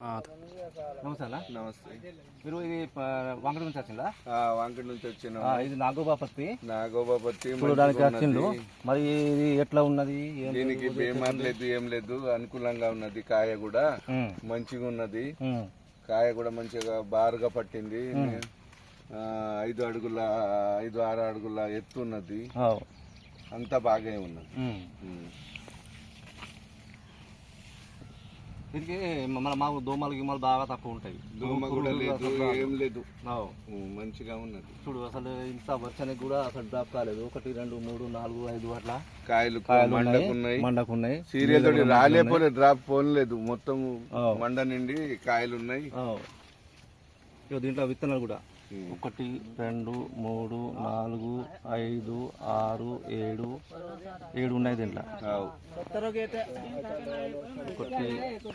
నమస్తే అన్న. నమస్తే. మీరు ఇది వాంకటి నుంచి వచ్చిందా? వాంకటి నుంచి వచ్చిన ఇది నాగోబా పత్తి చూడడానికి వచ్చిండు. మరి ఇది ఎట్లా ఉన్నది? దీనికి బేమార్ లేదు, ఏం లేదు, అనుకూలంగా ఉన్నది. కాయ కూడా మంచిగా ఉన్నది. కాయ కూడా మంచిగా బారుగా పట్టింది. 5-6 అడుగుల ఎత్తు ఉన్నది. అంతా బాగా ఉన్నది. దీనికి మాకు దోమలు గిమ్మలు బాగా తక్కువ ఉంటాయి. దోమ కూడా లేదు, ఏం లేదు, మంచిగా ఉన్నది. చూడు అసలు ఇంత వచ్చానికి కూడా అసలు డ్రాప్ కాలేదు. 1, 2, 3, 4, 5 అట్లా కాయలు మండకున్నాయి. సీరియల్ తోటి రాలేపోలే, డ్రాప్ పోలేదు, మొత్తం మండ నిండి కాయలు ఉన్నాయి. దీంట్లో విత్తనాలు కూడా 1, 2, 3, 4, 5, 6, 7 ఉన్నాయి దీంట్లో. 1, 2,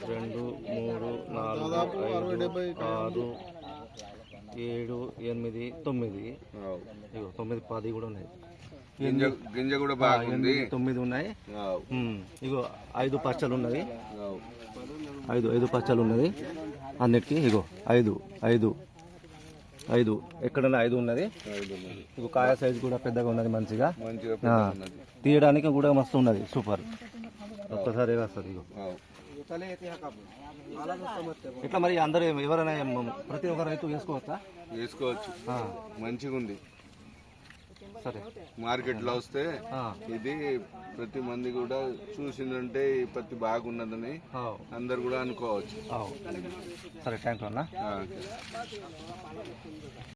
3, 4, 5, 6, 7, 8, 9. 9, 10 కూడా ఉన్నాయి. గింజ కూడా బాగుంది. 9 ఉన్నాయి. ఇగో 5 పచ్చలు ఉన్నది. 5 పచ్చలు ఉన్నది అన్నిటికీ. ఇగో 5 ఎక్కడన్నా 5 ఉన్నది. ఇక కాయ సైజు కూడా పెద్దగా ఉన్నది, మంచిగా తీయడానికి కూడా మస్తు ఉన్నది. సూపర్. ఒక్కసారి వస్తుంది. ఇగో ఇట్లా మరి అందరూ ఎవరైనా ప్రతి ఒక్క రైతు వేసుకోవచ్చు. మంచిగా ఉంది. సరే, మార్కెట్లో వస్తే ఇది ప్రతి మంది కూడా చూసిందంటే ఈ పత్తి బాగున్నదని అందరు కూడా అనుకోవచ్చు. సరే, థ్యాంక్ యూ అన్న.